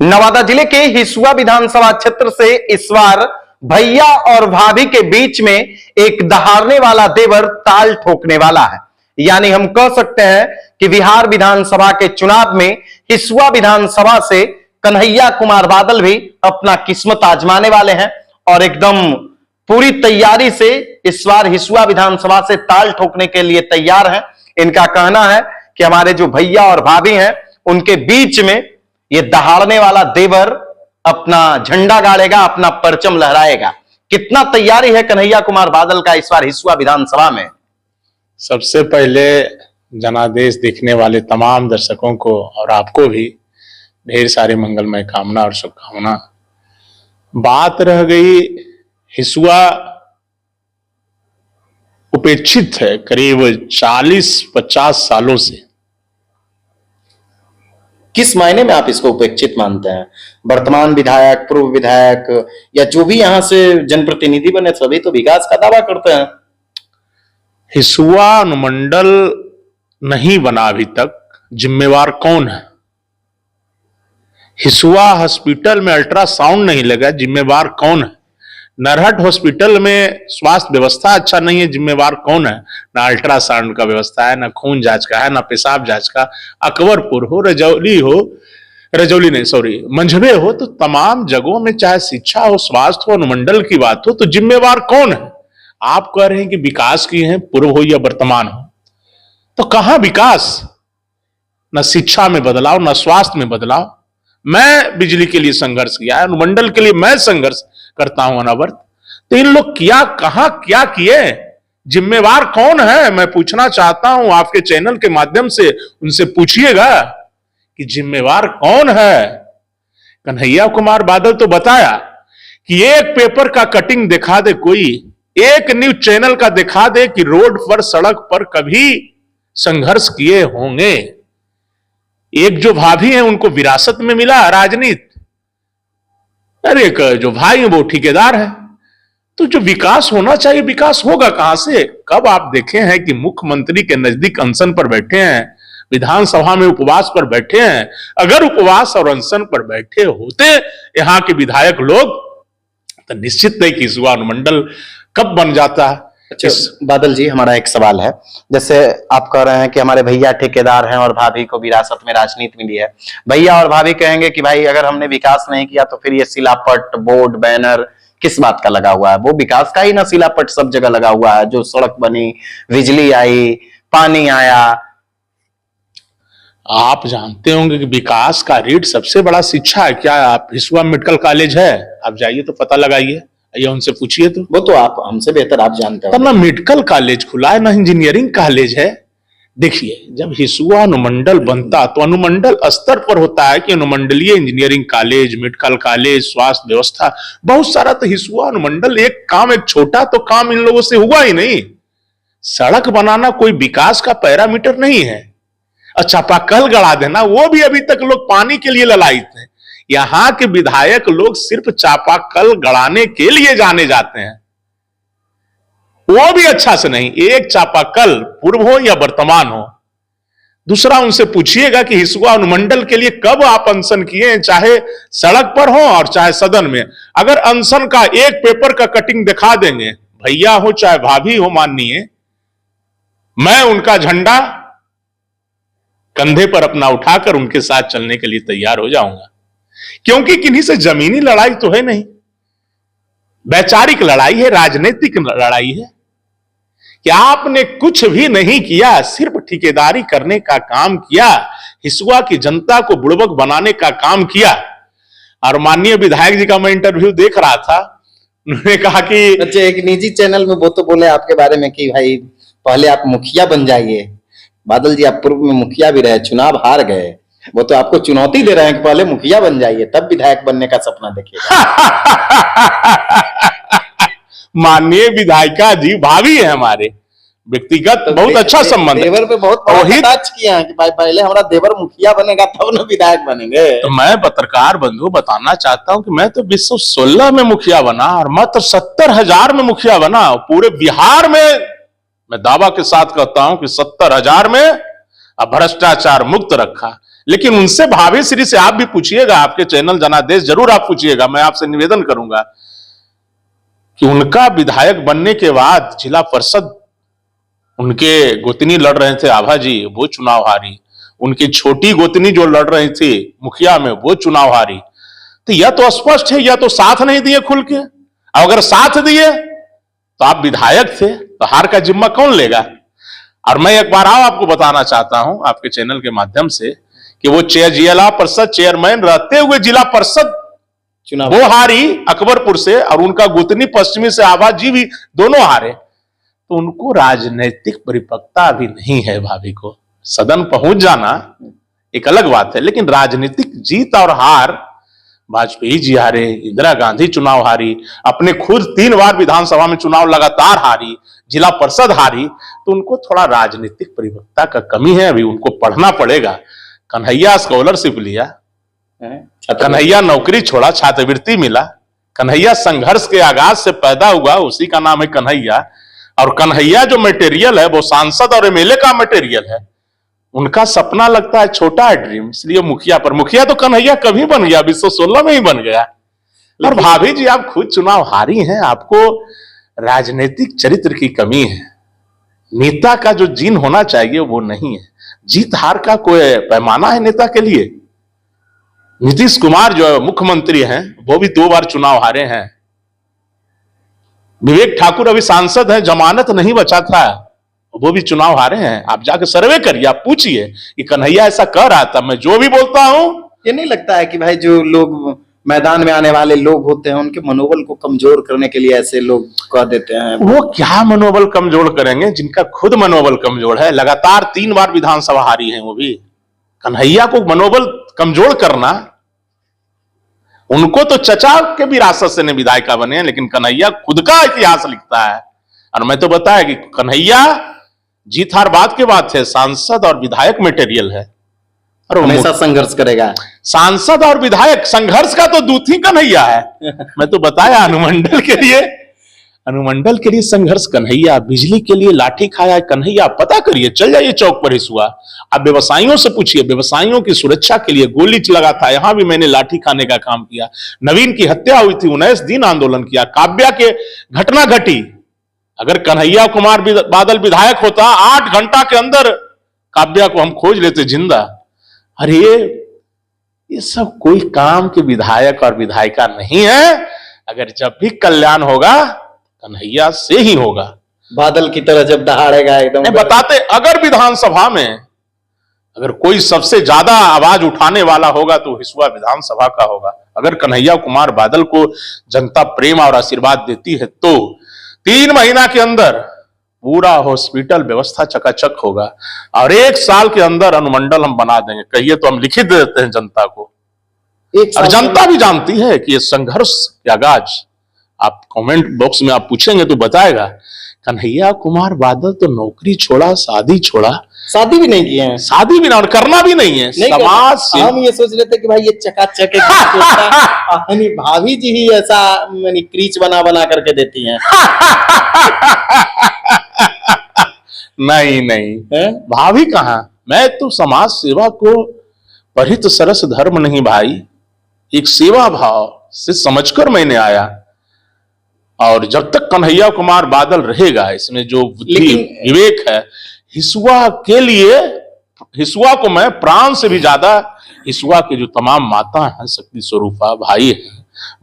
नवादा जिले के हिसुआ विधानसभा क्षेत्र से इस बार भैया और भाभी के बीच में एक दहाड़ने वाला देवर ताल ठोकने वाला है। यानी हम कह सकते हैं कि बिहार विधानसभा के चुनाव में हिसुआ विधानसभा से कन्हैया कुमार बादल भी अपना किस्मत आजमाने वाले हैं और एकदम पूरी तैयारी से इस बार हिसुआ विधानसभा से ताल ठोकने के लिए तैयार हैं। इनका कहना है कि हमारे जो भैया और भाभी हैं उनके बीच में ये दहाड़ने वाला देवर अपना झंडा गाड़ेगा, अपना परचम लहराएगा। कितना तैयारी है कन्हैया कुमार बादल का इस बार हिसुआ विधानसभा में। सबसे पहले जनादेश देखने वाले तमाम दर्शकों को और आपको भी ढेर सारी मंगलमय कामना और शुभकामना। बात रह गई हिसुआ उपेक्षित है करीब 40-50 सालों से। किस मायने में आप इसको उपेक्षित मानते हैं? वर्तमान विधायक, पूर्व विधायक या जो भी यहां से जनप्रतिनिधि बने सभी तो विकास का दावा करते हैं। हिसुआ अनुमंडल नहीं बना अभी तक, जिम्मेवार कौन है? हिसुआ हॉस्पिटल में अल्ट्रासाउंड नहीं लगा, जिम्मेवार कौन है? नरहट हॉस्पिटल में स्वास्थ्य व्यवस्था अच्छा नहीं है, जिम्मेवार कौन है? ना अल्ट्रासाउंड का व्यवस्था है, ना खून जांच का है, ना पेशाब जांच का। अकबरपुर हो, रजौली नहीं सॉरी मंझवे हो, तो तमाम जगहों में चाहे शिक्षा हो, स्वास्थ्य हो, अनुमंडल की बात हो, तो जिम्मेवार कौन है? आप कह रहे हैं कि विकास की है, पूर्व हो या वर्तमान हो, तो कहां विकास? न शिक्षा में बदलाव, न स्वास्थ्य में बदलाव। मैं बिजली के लिए संघर्ष किया है, अनुमंडल के लिए मैं संघर्ष करता हूं अनावर्त, तो इन लोग कहां क्या किए? जिम्मेवार कौन है? मैं पूछना चाहता हूं आपके चैनल के माध्यम से, उनसे पूछिएगा कि जिम्मेवार कौन है। कन्हैया कुमार बादल तो बताया कि एक पेपर का कटिंग दिखा दे, कोई एक न्यूज चैनल का दिखा दे कि रोड पर, सड़क पर कभी संघर्ष किए होंगे। एक जो भाभी हैं उनको विरासत में मिला राजनीति, अरे एक जो भाई हैं वो ठेकेदार है। तो जो विकास होना चाहिए, विकास होगा कहां से? कब आप देखे हैं कि मुख्यमंत्री के नजदीक अनशन पर बैठे हैं, विधानसभा में उपवास पर बैठे हैं? अगर उपवास और अनशन पर बैठे होते यहां के विधायक लोग, तो निश्चित नहीं कि हिसुआ अनुमंडल कब बन जाता है। अच्छा बादल जी, हमारा एक सवाल है। जैसे आप कह रहे हैं कि हमारे भैया ठेकेदार हैं और भाभी को विरासत में राजनीति मिली है। भैया और भाभी कहेंगे कि भाई अगर हमने विकास नहीं किया तो फिर ये शिलापट, बोर्ड, बैनर किस बात का लगा हुआ है? वो विकास का ही ना शिलापट सब जगह लगा हुआ है। जो सड़क बनी, बिजली आई, पानी आया। आप जानते होंगे कि विकास का रीढ़ सबसे बड़ा शिक्षा है। क्या आप हिसुआ मेडिकल कॉलेज है? आप जाइए तो पता लगाइए या उनसे पूछिए। तो वो तो आप हमसे बेहतर आप जानते हो। ना मेडिकल कॉलेज खुला है, ना इंजीनियरिंग कॉलेज है। देखिए, जब हिसुआ अनुमंडल बनता तो अनुमंडल स्तर पर होता है कि अनुमंडलीय इंजीनियरिंग कॉलेज, मेडिकल कॉलेज, स्वास्थ्य व्यवस्था, बहुत सारा। तो हिसुआ अनुमंडल एक छोटा तो काम इन लोगों से हुआ ही नहीं। सड़क बनाना कोई विकास का पैरामीटर नहीं है। चापाकल गड़ा देना, वो भी अभी तक लोग पानी के लिए ललायित हैं। यहां के विधायक लोग सिर्फ चापाकल गड़ाने के लिए जाने जाते हैं, वो भी अच्छा से नहीं। एक चापाकल पूर्व हो या वर्तमान हो। दूसरा, उनसे पूछिएगा कि हिसुआ अनुमंडल के लिए कब आप अनशन किए, चाहे सड़क पर हो और चाहे सदन में। अगर अनशन का एक पेपर का कटिंग दिखा देंगे, भैया हो चाहे भाभी हो, माननीय, मैं उनका झंडा कंधे पर अपना उठाकर उनके साथ चलने के लिए तैयार हो जाऊंगा। क्योंकि किन्हीं से जमीनी लड़ाई तो है नहीं, वैचारिक लड़ाई है, राजनीतिक लड़ाई है। कि आपने कुछ भी नहीं किया, सिर्फ ठेकेदारी करने का काम किया, हिसुआ की जनता को बुड़बक बनाने का काम किया। और माननीय विधायक जी का मैं इंटरव्यू देख रहा था, उन्होंने कहा कि अच्छा, एक निजी चैनल में वो तो बोले आपके बारे में कि भाई पहले आप मुखिया बन जाइए। बादल जी, आप पूर्व में मुखिया भी रहे, चुनाव हार गए, वो तो आपको चुनौती दे रहे हैं कि पहले मुखिया बन जाइए तब विधायक बनने का सपना देखिएगा। माननीय विधायिका जी भाभी है हमारे, व्यक्तिगत तो बहुत अच्छा संबंध है। देवर पे बहुत टच किया है कि भाई पहले हमारा देवर मुखिया बनेगा तब ना विधायक बनेंगे। तो मैं पत्रकार बंधु बताना चाहता हूं कि मैं तो 2016 में मुखिया बना और मात्र 70,000 में मुखिया बना। पूरे बिहार में मैं दावा के साथ कहता हूं कि 70,000 में भ्रष्टाचार मुक्त रखा। लेकिन उनसे भाभी श्री से आप भी पूछिएगा, आपके चैनल जनादेश जरूर आप पूछिएगा, मैं आपसे निवेदन करूंगा कि उनका विधायक बनने के बाद जिला परिषद उनके गोतनी लड़ रहे थे आभा जी, वो चुनाव हारी। उनकी छोटी गोतनी जो लड़ रही थी मुखिया में, वो चुनाव हारी। तो यह तो स्पष्ट है, यह तो साथ नहीं दिए खुल के। अगर साथ दिए तो आप विधायक थे, तो हार का जिम्मा कौन लेगा? और मैं एक बार आपको बताना चाहता हूं आपके चैनल के माध्यम से कि वो जिला परिषद चेयरमैन रहते हुए जिला परिषद चुनाव वो हारी अकबरपुर से, और उनका गोतनी पश्चिमी से आभा जी भी दोनों हारे। तो उनको राजनीतिक परिपक्वता अभी नहीं है। भाभी को सदन पहुंच जाना एक अलग बात है, लेकिन राजनीतिक जीत और हार, वाजपेयी जी हारे, इंदिरा गांधी चुनाव हारी, अपने खुद 3 बार विधानसभा में चुनाव लगातार हारी, जिला परिषद हारी, तो उनको थोड़ा राजनीतिक परिपक्वता का कमी है। अभी उनको पढ़ना पड़ेगा। कन्हैया स्कॉलरशिप लिया, कन्हैया नौकरी छोड़ा, छात्रवृत्ति मिला, कन्हैया संघर्ष के आगाज से पैदा हुआ, उसी का नाम है कन्हैया। और कन्हैया जो मटेरियल है वो सांसद और एमएलए का मटेरियल है। उनका सपना लगता है छोटा है ड्रीम, इसलिए मुखिया पर, मुखिया तो कन्हैया कभी बन गया, 2016 में ही बन गया। और भाभी जी आप खुद चुनाव हारी हैं, आपको राजनीतिक चरित्र की कमी है। नेता का जो जीन होना चाहिए वो नहीं है। जीत हार का कोई पैमाना है नेता के लिए? नीतीश कुमार जो मुख्यमंत्री हैं वो भी 2 बार चुनाव हारे हैं। विवेक ठाकुर अभी सांसद हैं, जमानत नहीं बचा था, वो भी चुनाव हारे हैं। आप जाके सर्वे करिए, आप पूछिए कि कन्हैया ऐसा कह रहा था। मैं जो भी बोलता हूं, ये नहीं लगता है कि भाई जो लोग मैदान में आने वाले लोग होते हैं उनके मनोबल को कमजोर करने के लिए ऐसे लोग कह देते हैं? वो क्या मनोबल कमजोर करेंगे जिनका खुद मनोबल कमजोर है। लगातार 3 बार विधानसभा हारी है वो भी। कन्हैया को मनोबल कमजोर करना, उनको तो चचा के विरासत से विधायिका बने हैं, लेकिन कन्हैया खुद का इतिहास लिखता है। और मैं तो बताया कि कन्हैया जीत हार बात के बात है, सांसद और विधायक मटेरियल है और हमेशा संघर्ष करेगा। सांसद और विधायक संघर्ष का तो दूत ही कन्हैया है। मैं तो बताया अनुमंडल के लिए संघर्ष कन्हैया, बिजली के लिए लाठी खाया कन्हैया। पता करिए, चल जाइए चौक पर हिसुआ, आप व्यवसायियों से पूछिए, व्यवसायियों की सुरक्षा के लिए गोली लगा था, यहां भी मैंने लाठी खाने का काम किया। नवीन की हत्या हुई थी, 19 दिन आंदोलन किया। काव्या के घटना घटी, अगर कन्हैया कुमार बादल विधायक होता 8 घंटा के अंदर काव्या को हम खोज लेते जिंदा। अरे ये सब कोई काम के विधायक और विधायिका नहीं है। अगर जब भी कल्याण होगा कन्हैया से ही होगा। बादल की तरह जब दहाड़ेगा एकदम। बताते, अगर विधानसभा में अगर कोई सबसे ज्यादा आवाज उठाने वाला होगा तो हिसुआ विधानसभा का होगा। अगर कन्हैया कुमार बादल को जनता प्रेम और आशीर्वाद देती है तो 3 महीना के अंदर पूरा हॉस्पिटल व्यवस्था चकाचक होगा और 1 साल के अंदर अनुमंडल हम बना देंगे। कहिए तो हम लिखित दे देते हैं जनता को। और जनता भी जानती है कि ये संघर्ष के आगाज, आप कमेंट बॉक्स में आप पूछेंगे तो बताएगा। कन्हैया कुमार बादल तो नौकरी छोड़ा, शादी छोड़ा, शादी भी नहीं किए हैं, शादी भी ना, और करना भी नहीं है। समाज से हम ये सोच रहे थे कि भाई ये चकाचक भाभी जी ही ऐसा क्रीच बना बना करके देती हैं। नहीं भाभी कहां। मैं तो समाज सेवा को परिहित सरस धर्म नहीं भाई, एक सेवा भाव से समझकर मैंने आया। और जब तक कन्हैया कुमार बादल रहेगा, इसमें जो बुद्धि विवेक है, हिसुआ के लिए, हिसुआ को मैं प्राण से भी ज्यादा, हिसुआ के जो तमाम माता हैं, शक्ति स्वरूपा भाई है,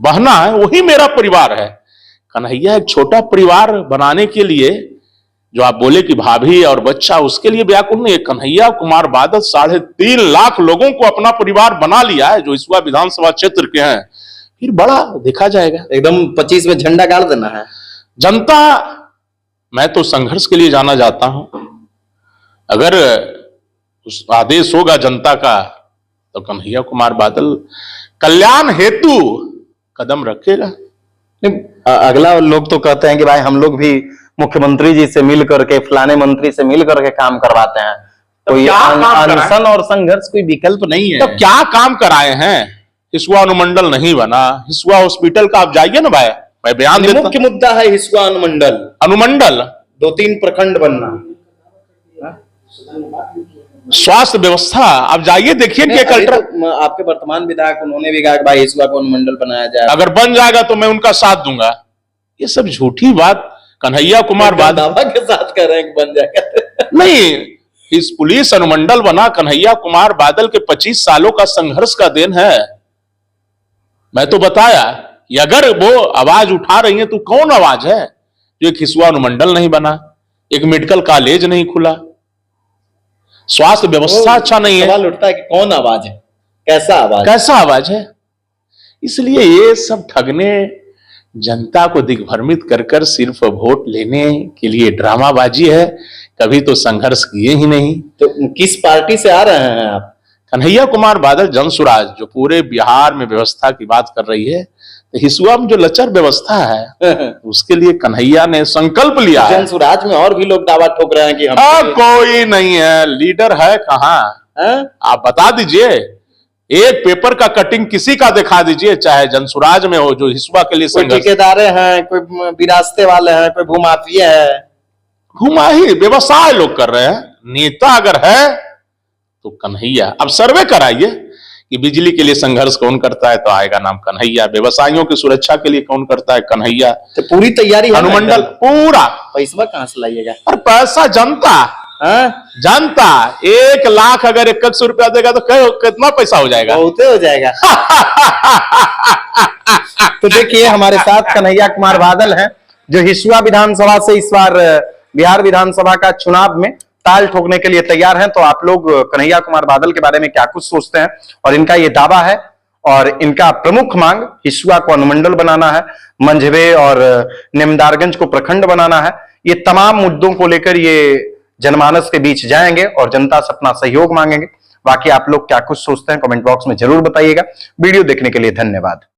बहना है, वही मेरा परिवार है। कन्हैया एक छोटा परिवार बनाने के लिए, जो आप बोले कि भाभी और बच्चा, उसके लिए व्याकुल नहीं है। कन्हैया कुमार बादल 3.5 लाख लोगों को अपना परिवार बना लिया है, जो हिसुआ विधानसभा क्षेत्र के हैं। फिर बड़ा देखा जाएगा, एकदम 25 में झंडा गाड़ देना है। जनता, मैं तो संघर्ष के लिए जाना जाता हूं। अगर उस आदेश होगा जनता का तो कन्हैया कुमार बादल कल्याण हेतु कदम रखेगा। अगला लोग तो कहते हैं कि भाई हम लोग भी मुख्यमंत्री जी से मिल करके, फलाने मंत्री से मिल करके काम करवाते हैं। कोई अनशन और संघर्ष कोई विकल्प नहीं है। तो क्या काम कराए हैं? हिसुआ अनुमंडल नहीं बना, हिसुआ हॉस्पिटल का आप जाइए ना भाई, मैं बयान देता हूं। मुख्य मुद्दा है हिसुआ अनुमंडल 2-3 प्रखंड बनना। स्वास्थ्य व्यवस्था आप जाइए देखिए कि एक अभी अल्ट्रा तो आपके वर्तमान विधायक उन्होंने भी कहा कि भाई हिसुआ को अनुमंडल बनाया जाए। अगर बन जाएगा तो मैं उनका साथ दूंगा। ये सब झूठी बात कन्हैया कुमार बादल दावा के साथ कह रहे हैं कि बन जाएगा। नहीं, इस पुलिस अनुमंडल बना कन्हैया कुमार बादल के 25 सालों का संघर्ष का देन है। मैं तो बताया कि अगर वो आवाज उठा रही है तो कौन आवाज है? जो एक हिसुआ अनुमंडल नहीं बना, एक मेडिकल कॉलेज नहीं खुला, स्वास्थ्य व्यवस्था अच्छा नहीं है। सवाल उठता है कि कौन आवाज है, कैसा आवाज है? इसलिए ये सब ठगने, जनता को दिग्भ्रमित कर कर सिर्फ वोट लेने के लिए ड्रामाबाजी है। कभी तो संघर्ष किए ही नहीं। तो किस पार्टी से आ रहे हैं आप? कन्हैया कुमार बादल जनसुराज, जो पूरे बिहार में व्यवस्था की बात कर रही है, तो हिसुआ में जो लचर व्यवस्था है उसके लिए कन्हैया ने संकल्प लिया है। जनसुराज में और भी लोग दावा ठोक रहे हैं कि हम कोई नहीं है, लीडर है कहाँ? आप बता दीजिए, एक पेपर का कटिंग किसी का दिखा दीजिए, चाहे जनसुराज में हो, जो हिसुआ के लिए कोई ठेकेदार हैं, कोई विरासते वाले हैं, कोई भूमाफिया है। घुमाही व्यवसाय लोग कर रहे हैं। नेता अगर है तो कन्हैया। अब सर्वे कराइए कि बिजली के लिए संघर्ष कौन करता है, तो आएगा नाम कन्हैया। व्यवसायियों की सुरक्षा के लिए कौन करता है? कन्हैया। तो पूरी तैयारी है, अनुमंडल पूरा। पैसा कहां से लाइएगा? और पैसा जनता, जनता 1 लाख अगर 100 रुपया देगा तो कितना पैसा हो जाएगा? बहुत हो जाएगा। तो देखिए, हमारे साथ कन्हैया कुमार बादल हैं, जो हिसुआ विधानसभा से इस बार बिहार विधानसभा का चुनाव में ताल ठोकने के लिए तैयार हैं। तो आप लोग कन्हैया कुमार बादल के बारे में क्या कुछ सोचते हैं? और इनका ये दावा है और इनका प्रमुख मांग हिसुआ को अनुमंडल बनाना है, मंझवे और निमदारगंज को प्रखंड बनाना है। ये तमाम मुद्दों को लेकर ये जनमानस के बीच जाएंगे और जनता से अपना सहयोग मांगेंगे। बाकी आप लोग क्या कुछ सोचते हैं कमेंट बॉक्स में जरूर बताइएगा। वीडियो देखने के लिए धन्यवाद।